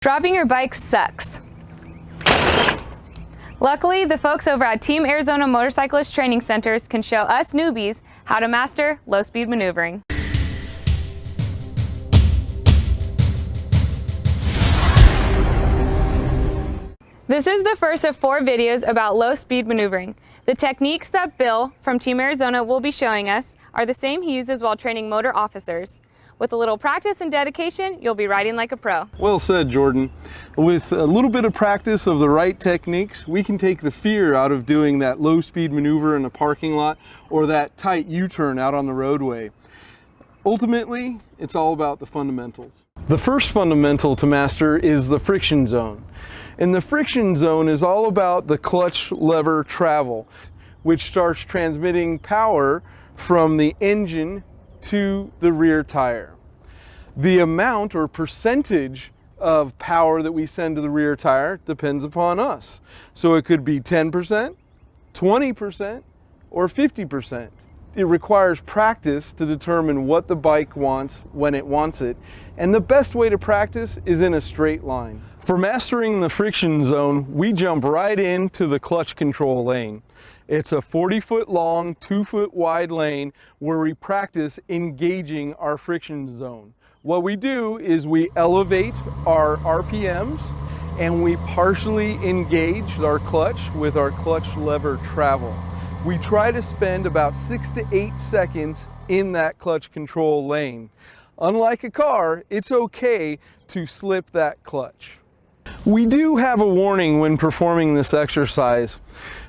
Dropping your bike sucks. Luckily, the folks over at Team Arizona Motorcyclist Training Centers can show us newbies how to master low-speed maneuvering. This is the first of 4 videos about low-speed maneuvering. The techniques that Bill from Team Arizona will be showing us are the same he uses while training motor officers. With a little practice and dedication, you'll be riding like a pro. Well said, Jordan. With a little bit of practice of the right techniques, we can take the fear out of doing that low-speed maneuver in a parking lot or that tight U-turn out on the roadway. Ultimately, it's all about the fundamentals. The first fundamental to master is the friction zone. And the friction zone is all about the clutch lever travel, which starts transmitting power from the engine to the rear tire. The amount or percentage of power that we send to the rear tire depends upon us. So it could be 10%, 20%, or 50%. It requires practice to determine what the bike wants when it wants it, and the best way to practice is in a straight line. For mastering the friction zone, we jump right into the clutch control lane. It's a 40-foot long, 2-foot wide lane where we practice engaging our friction zone. What we do is we elevate our RPMs and we partially engage our clutch with our clutch lever travel. We try to spend about 6 to 8 seconds in that clutch control lane. Unlike a car, it's okay to slip that clutch. We do have a warning when performing this exercise.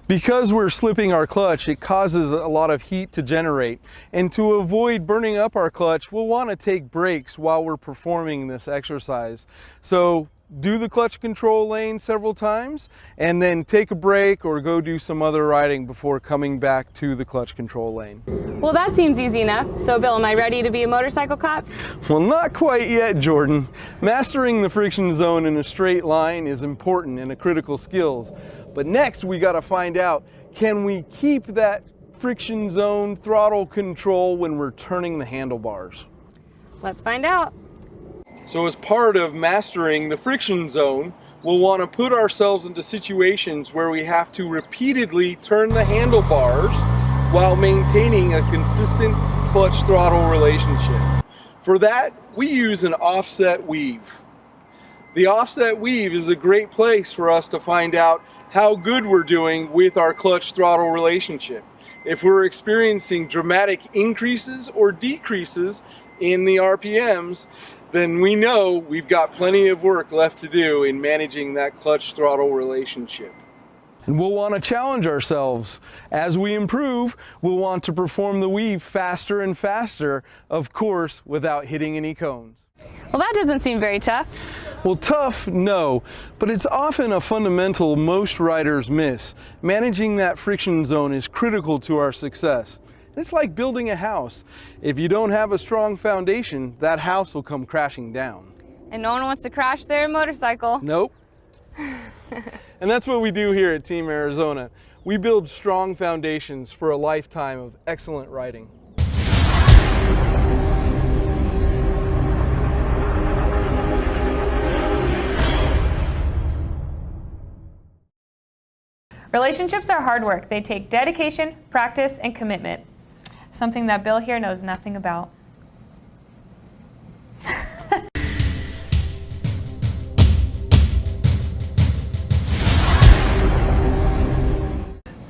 Because we're slipping our clutch, it causes a lot of heat to generate. And to avoid burning up our clutch, we'll want to take breaks while we're performing this exercise. So do the clutch control lane several times and then take a break or go do some other riding before coming back to the clutch control lane. Well, that seems easy enough. So Bill, am I ready to be a motorcycle cop? Well, not quite yet, Jordan. Mastering the friction zone in a straight line is important and a critical skill. But next we got to find out, can we keep that friction zone throttle control when we're turning the handlebars? Let's find out. So as part of mastering the friction zone, we'll want to put ourselves into situations where we have to repeatedly turn the handlebars while maintaining a consistent clutch throttle relationship. For that, we use an offset weave. The offset weave is a great place for us to find out how good we're doing with our clutch throttle relationship. If we're experiencing dramatic increases or decreases in the RPMs, then we know we've got plenty of work left to do in managing that clutch throttle relationship. And we'll want to challenge ourselves. As we improve, we'll want to perform the weave faster and faster, of course, without hitting any cones. Well, that doesn't seem very tough. Well, tough, no, but it's often a fundamental most riders miss. Managing that friction zone is critical to our success. It's like building a house. If you don't have a strong foundation, that house will come crashing down. And no one wants to crash their motorcycle. Nope. And that's what we do here at Team Arizona. We build strong foundations for a lifetime of excellent riding. Relationships are hard work. They take dedication, practice, and commitment. Something that Bill here knows nothing about.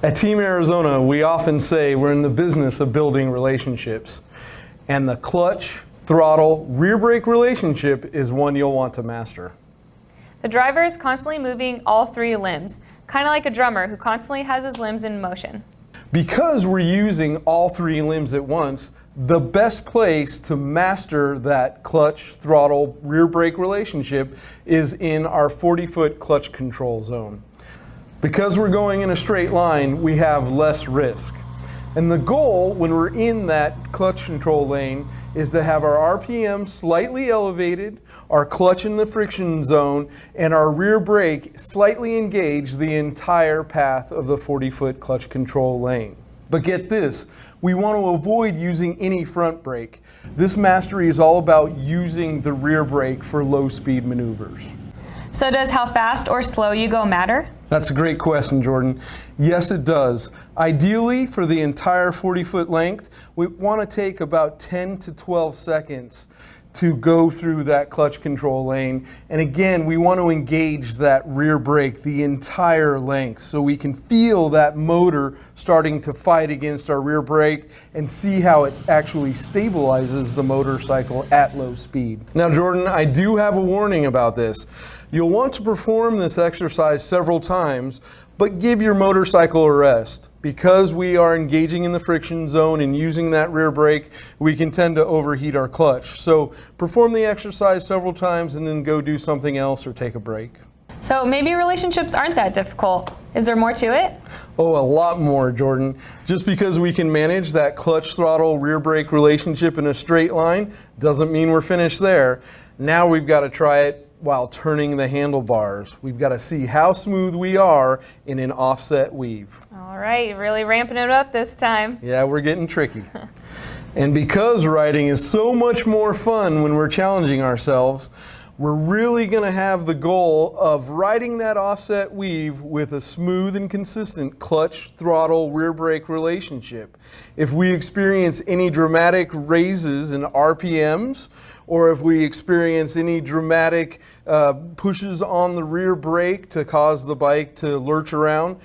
At Team Arizona, we often say we're in the business of building relationships. And the clutch, throttle, rear brake relationship is one you'll want to master. The driver is constantly moving all 3 limbs, kind of like a drummer who constantly has his limbs in motion. Because we're using all 3 limbs at once, the best place to master that clutch, throttle, rear brake relationship is in our 40-foot clutch control zone. Because we're going in a straight line, we have less risk. And the goal when we're in that clutch control lane is to have our RPM slightly elevated, our clutch in the friction zone, and our rear brake slightly engaged the entire path of the 40-foot clutch control lane. But get this, we want to avoid using any front brake. This mastery is all about using the rear brake for low-speed maneuvers. So does how fast or slow you go matter? That's a great question, Jordan. Yes, it does. Ideally, for the entire 40-foot length, we want to take about 10 to 12 seconds to go through that clutch control lane. And again, we want to engage that rear brake the entire length so we can feel that motor starting to fight against our rear brake and see how it actually stabilizes the motorcycle at low speed. Now, Jordan, I do have a warning about this. You'll want to perform this exercise several times, but give your motorcycle a rest. Because we are engaging in the friction zone and using that rear brake, we can tend to overheat our clutch. So perform the exercise several times and then go do something else or take a break. So maybe relationships aren't that difficult. Is there more to it? Oh, a lot more, Jordan. Just because we can manage that clutch throttle rear brake relationship in a straight line doesn't mean we're finished there. Now we've got to try it while turning the handlebars. We've got to see how smooth we are in an offset weave. All right, really ramping it up this time. Yeah, we're getting tricky. And because riding is so much more fun when we're challenging ourselves, we're really going to have the goal of riding that offset weave with a smooth and consistent clutch, throttle, rear brake relationship. If we experience any dramatic raises in RPMs, or if we experience any dramatic pushes on the rear brake to cause the bike to lurch around,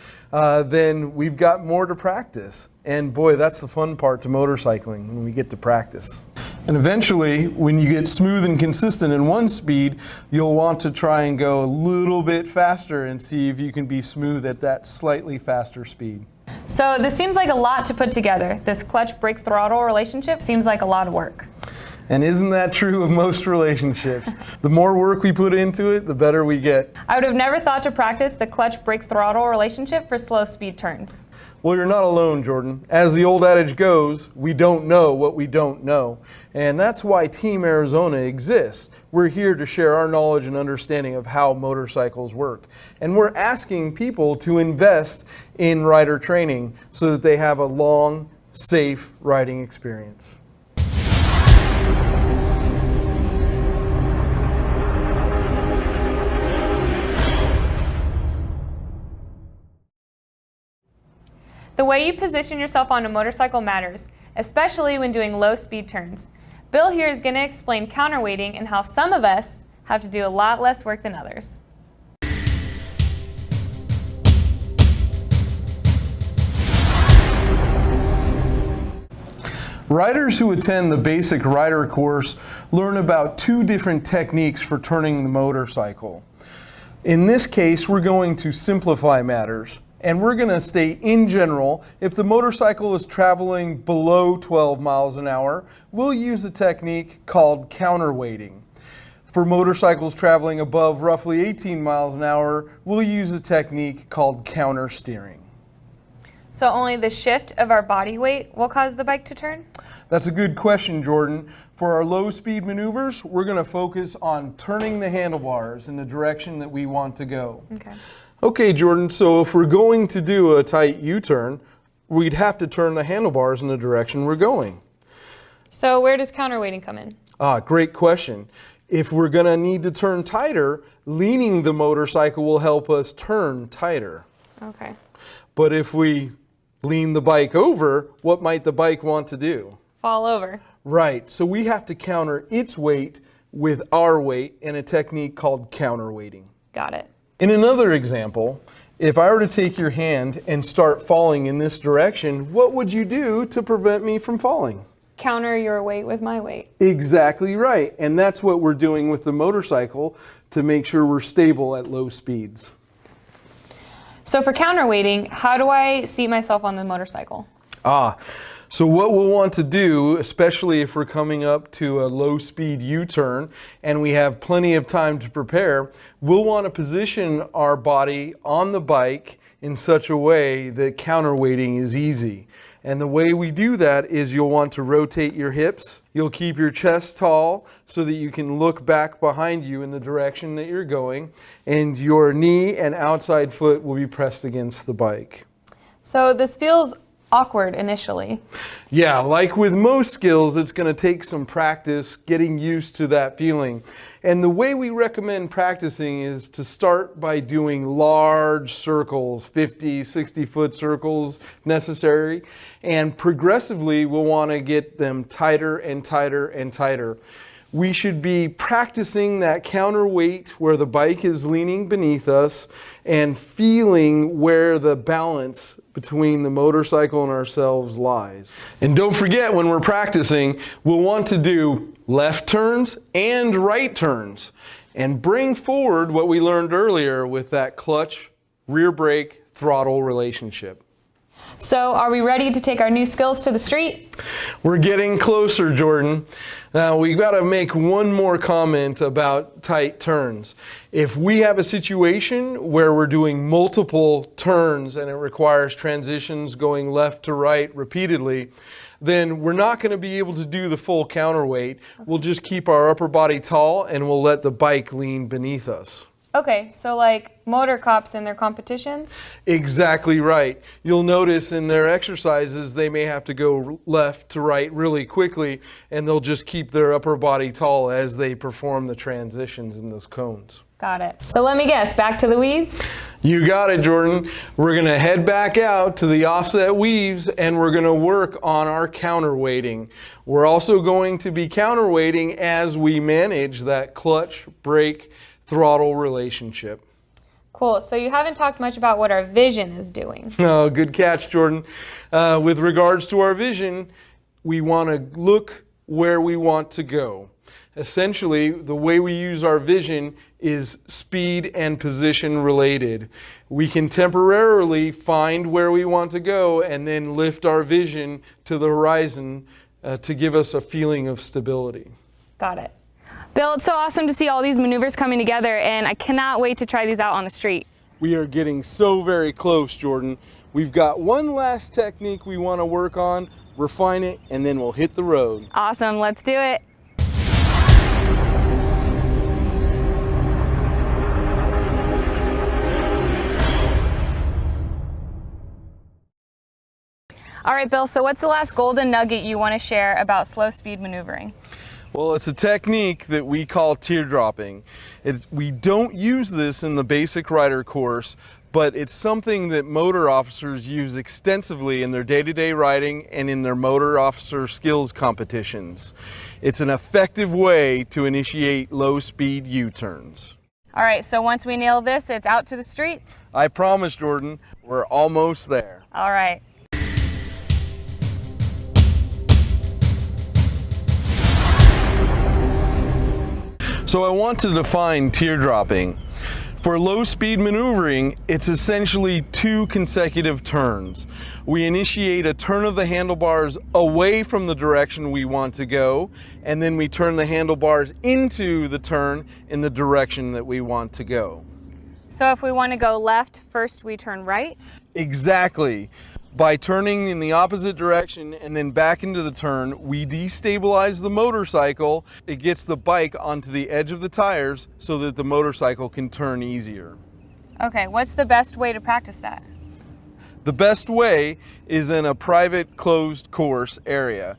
then we've got more to practice. And boy, that's the fun part to motorcycling, when we get to practice. And eventually, when you get smooth and consistent in one speed, you'll want to try and go a little bit faster and see if you can be smooth at that slightly faster speed. So this seems like a lot to put together. This clutch brake throttle relationship seems like a lot of work. And isn't that true of most relationships? The more work we put into it, the better we get. I would have never thought to practice the clutch brake throttle relationship for slow speed turns. Well, you're not alone, Jordan. As the old adage goes, we don't know what we don't know. And that's why Team Arizona exists. We're here to share our knowledge and understanding of how motorcycles work. And we're asking people to invest in rider training so that they have a long, safe riding experience. The way you position yourself on a motorcycle matters, especially when doing low speed turns. Bill here is going to explain counterweighting and how some of us have to do a lot less work than others. Riders who attend the basic rider course learn about two different techniques for turning the motorcycle. In this case, we're going to simplify matters. And we're going to state, in general, if the motorcycle is traveling below 12 miles an hour, we'll use a technique called counterweighting. For motorcycles traveling above roughly 18 miles an hour, we'll use a technique called countersteering. So only the shift of our body weight will cause the bike to turn? That's a good question, Jordan. For our low-speed maneuvers, we're going to focus on turning the handlebars in the direction that we want to go. Okay, Jordan, so if we're going to do a tight U-turn, we'd have to turn the handlebars in the direction we're going. So where does counterweighting come in? Great question. If we're going to need to turn tighter, leaning the motorcycle will help us turn tighter. Okay. But if we lean the bike over, what might the bike want to do? Fall over. Right, so we have to counter its weight with our weight in a technique called counterweighting. Got it. In another example, if I were to take your hand and start falling in this direction, what would you do to prevent me from falling? Counter your weight with my weight. Exactly right. And that's what we're doing with the motorcycle to make sure we're stable at low speeds. So for counterweighting, how do I seat myself on the motorcycle? So what we'll want to do, especially if we're coming up to a low-speed U-turn and we have plenty of time to prepare, we'll want to position our body on the bike in such a way that counterweighting is easy. And the way we do that is you'll want to rotate your hips. You'll keep your chest tall so that you can look back behind you in the direction that you're going, and your knee and outside foot will be pressed against the bike. So this feels awkward initially. Yeah, like with most skills, it's going to take some practice getting used to that feeling. And the way we recommend practicing is to start by doing large circles, 50, 60-foot circles necessary, and progressively we'll want to get them tighter and tighter and tighter. We should be practicing that counterweight where the bike is leaning beneath us and feeling where the balance between the motorcycle and ourselves lies. And don't forget, when we're practicing, we'll want to do left turns and right turns and bring forward what we learned earlier with that clutch, rear brake, throttle relationship. So are we ready to take our new skills to the street? We're getting closer, Jordan. Now we've got to make one more comment about tight turns. If we have a situation where we're doing multiple turns and it requires transitions going left to right repeatedly, then we're not going to be able to do the full counterweight. We'll just keep our upper body tall and we'll let the bike lean beneath us. Okay, so like motor cops in their competitions? Exactly right. You'll notice in their exercises they may have to go left to right really quickly and they'll just keep their upper body tall as they perform the transitions in those cones. Got it. So let me guess, back to the weaves? You got it, Jordan. We're going to head back out to the offset weaves and we're going to work on our counterweighting. We're also going to be counterweighting as we manage that clutch, brake, throttle relationship. Cool. So you haven't talked much about what our vision is doing. Oh, good catch, Jordan. With regards to our vision, we want to look where we want to go. Essentially, the way we use our vision is speed and position related. We can temporarily find where we want to go and then lift our vision to the horizon to give us a feeling of stability. Got it. Bill, it's so awesome to see all these maneuvers coming together, and I cannot wait to try these out on the street. We are getting so very close, Jordan. We've got one last technique we want to work on, refine it, and then we'll hit the road. Awesome, let's do it. All right, Bill, so what's the last golden nugget you want to share about slow speed maneuvering? Well, it's a technique that we call teardropping. We don't use this in the basic rider course, but it's something that motor officers use extensively in their day-to-day riding and in their motor officer skills competitions. It's an effective way to initiate low-speed U-turns. All right, so once we nail this, it's out to the streets? I promise, Jordan, we're almost there. All right. So I want to define teardropping. For low-speed maneuvering, it's essentially 2 consecutive turns. We initiate a turn of the handlebars away from the direction we want to go, and then we turn the handlebars into the turn in the direction that we want to go. So if we want to go left, first we turn right? Exactly. By turning in the opposite direction and then back into the turn, we destabilize the motorcycle. It gets the bike onto the edge of the tires so that the motorcycle can turn easier. Okay, what's the best way to practice that? The best way is in a private closed course area.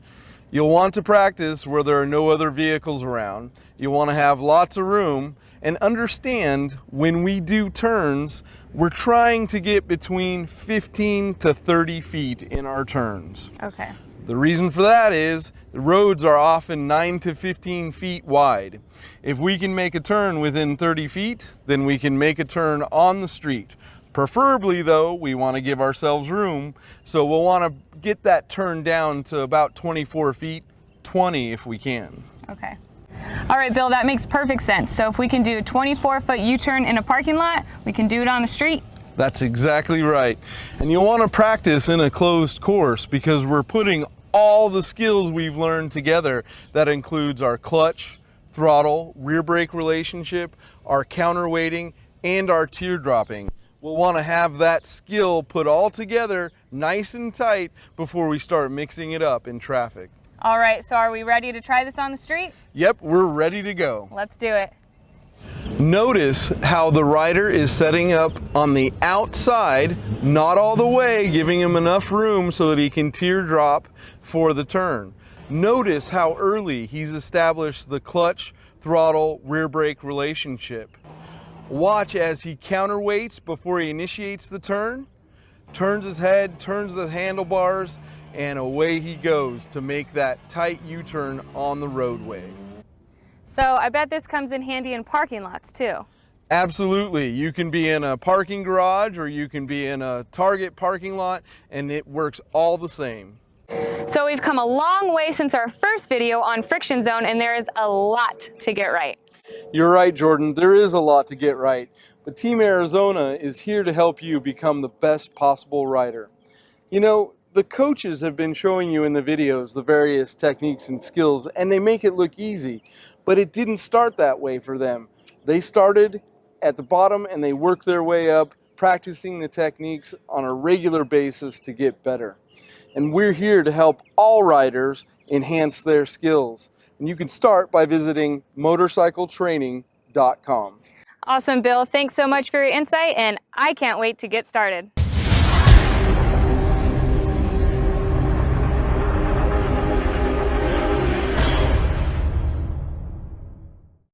You'll want to practice where there are no other vehicles around. You'll want to have lots of room and understand when we do turns, we're trying to get between 15 to 30 feet in our turns. Okay. The reason for that is the roads are often 9 to 15 feet wide. If we can make a turn within 30 feet, then we can make a turn on the street. Preferably though, we want to give ourselves room, so we'll want to get that turn down to about 24 feet, 20 if we can. Okay. All right, Bill, that makes perfect sense. So if we can do a 24-foot U-turn in a parking lot, we can do it on the street? That's exactly right. And you'll want to practice in a closed course because we're putting all the skills we've learned together. That includes our clutch, throttle, rear brake relationship, our counterweighting, and our teardropping. We'll want to have that skill put all together nice and tight before we start mixing it up in traffic. All right, so are we ready to try this on the street? Yep, we're ready to go. Let's do it. Notice how the rider is setting up on the outside, not all the way, giving him enough room so that he can teardrop for the turn. Notice how early he's established the clutch, throttle, rear brake relationship. Watch as he counterweights before he initiates the turn, turns his head, turns the handlebars, and away he goes to make that tight U-turn on the roadway. So I bet this comes in handy in parking lots too. Absolutely. You can be in a parking garage or you can be in a Target parking lot, and it works all the same. So we've come a long way since our first video on friction zone, and there is a lot to get right. You're right, Jordan. There is a lot to get right, but Team Arizona is here to help you become the best possible rider. You know, the coaches have been showing you in the videos the various techniques and skills, and they make it look easy, but it didn't start that way for them. They started at the bottom and they worked their way up, practicing the techniques on a regular basis to get better. And we're here to help all riders enhance their skills. And you can start by visiting motorcycletraining.com. Awesome, Bill. Thanks so much for your insight, and I can't wait to get started.